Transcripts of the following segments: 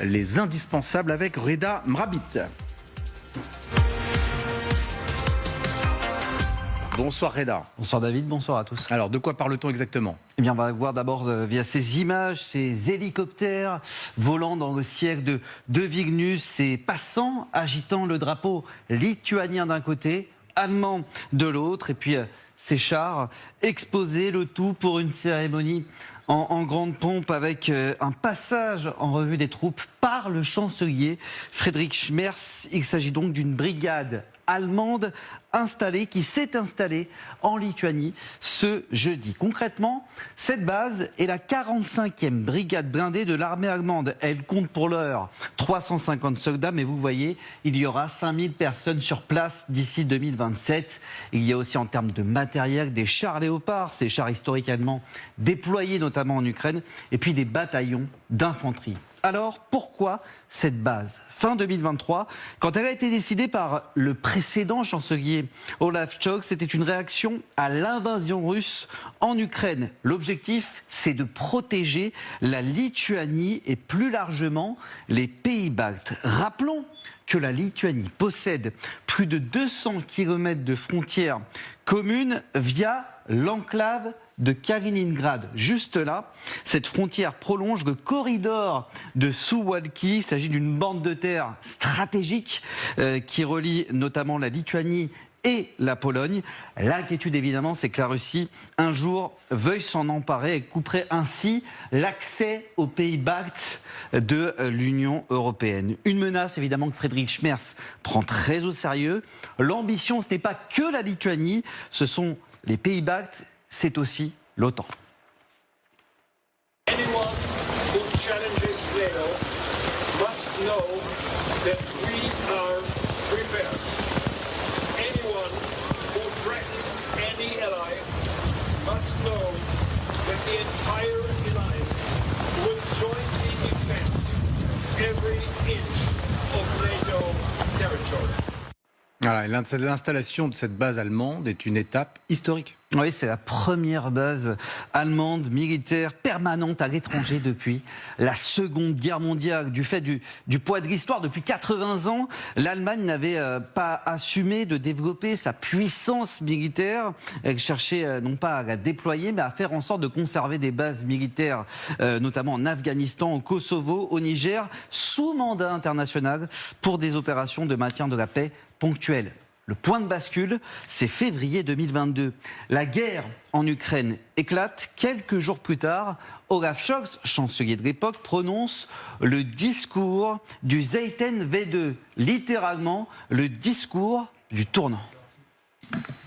les indispensables avec Reda Mrabit. Bonsoir Reda. Bonsoir David, bonsoir à tous. Alors, de quoi parle-t-on exactement ? Eh bien, on va voir d'abord via ces images, ces hélicoptères volant dans le ciel de Vilnius, ces passants agitant le drapeau lituanien d'un côté, allemand de l'autre, et puis ces chars exposés, le tout pour une cérémonie en grande pompe avec un passage en revue des troupes par le chancelier Friedrich Merz. Il s'agit donc d'une brigade allemande qui s'est installée en Lituanie ce jeudi. Concrètement, cette base est la 45e brigade blindée de l'armée allemande. Elle compte pour l'heure 350 soldats, mais vous voyez, il y aura 5000 personnes sur place d'ici 2027. Il y a aussi en termes de matériel des chars Léopard, ces chars historiques allemands déployés notamment en Ukraine, et puis des bataillons d'infanterie. Alors, pourquoi cette base ? Fin 2023, quand elle a été décidée par le précédent chancelier Olaf Scholz, c'était une réaction à l'invasion russe en Ukraine. L'objectif, c'est de protéger la Lituanie et plus largement les pays baltes. Rappelons que la Lituanie possède plus de 200 km de frontières communes via l'enclave de Kaliningrad. Juste là, cette frontière prolonge le corridor de Suwałki. Il s'agit d'une bande de terre stratégique qui relie notamment la Lituanie et la Pologne. L'inquiétude évidemment, c'est que la Russie, un jour, veuille s'en emparer et couperait ainsi l'accès aux pays baltes de l'Union européenne. Une menace évidemment que Friedrich Merz prend très au sérieux. L'ambition, ce n'est pas que la Lituanie, ce sont les pays baltes, c'est aussi l'OTAN. Anyone who challenges NATO must know that we are prepared. Anyone who threatens any ally must know that the entire alliance will jointly defend every inch of NATO territory. Voilà, l'installation de cette base allemande est une étape historique. Oui, c'est la première base allemande militaire permanente à l'étranger depuis la Seconde Guerre mondiale. Du fait du poids de l'histoire, depuis 80 ans, l'Allemagne n'avait pas assumé de développer sa puissance militaire. Elle cherchait non pas à la déployer, mais à faire en sorte de conserver des bases militaires, notamment en Afghanistan, au Kosovo, au Niger, sous mandat international pour des opérations de maintien de la paix ponctuelles. Le point de bascule, c'est février 2022. La guerre en Ukraine éclate. Quelques jours plus tard, Olaf Scholz, chancelier de l'époque, prononce le discours du Zeiten V2, littéralement le discours du tournant.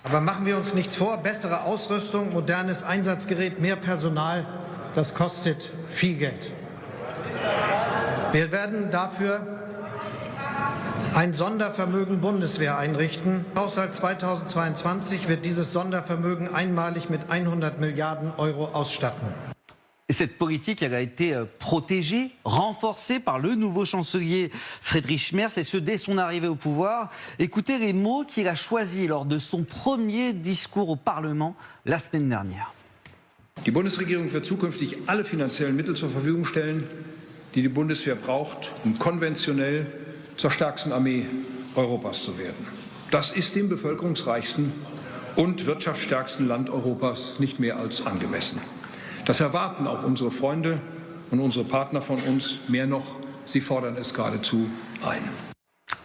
Aber machen wir uns nichts vor, bessere Ausrüstung, modernes Einsatzgerät, mehr Personal, das kostet viel Geld. Wir werden dafür ein Sondervermögen Bundeswehr einrichten. Im Haushalt 2022 wird dieses Sondervermögen einmalig mit 100 Milliarden Euro ausstatten. Et cette politique, elle a été protégée, renforcée par le nouveau chancelier Friedrich Merz, et ce dès son arrivée au pouvoir. Écoutez les mots qu'il a choisis lors de son premier discours au Parlement la semaine dernière. Die Bundesregierung wird zukünftig alle finanziellen Mittel zur Verfügung stellen, die die Bundeswehr braucht, um konventionell zur stärksten Armee Europas zu werden. Das ist dem bevölkerungsreichsten und wirtschaftsstärksten Land Europas nicht mehr als angemessen. Das erwarten auch unsere Freunde und unsere Partner von uns. Mehr noch, sie fordern es geradezu ein.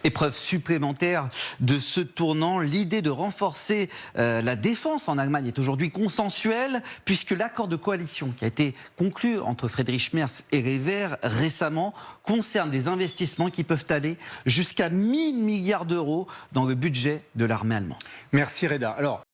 Épreuve supplémentaire de ce tournant, l'idée de renforcer la défense en Allemagne est aujourd'hui consensuelle puisque l'accord de coalition qui a été conclu entre Friedrich Merz et les Verts récemment concerne des investissements qui peuvent aller jusqu'à 1 000 milliards d'euros dans le budget de l'armée allemande. Merci Reda. Alors,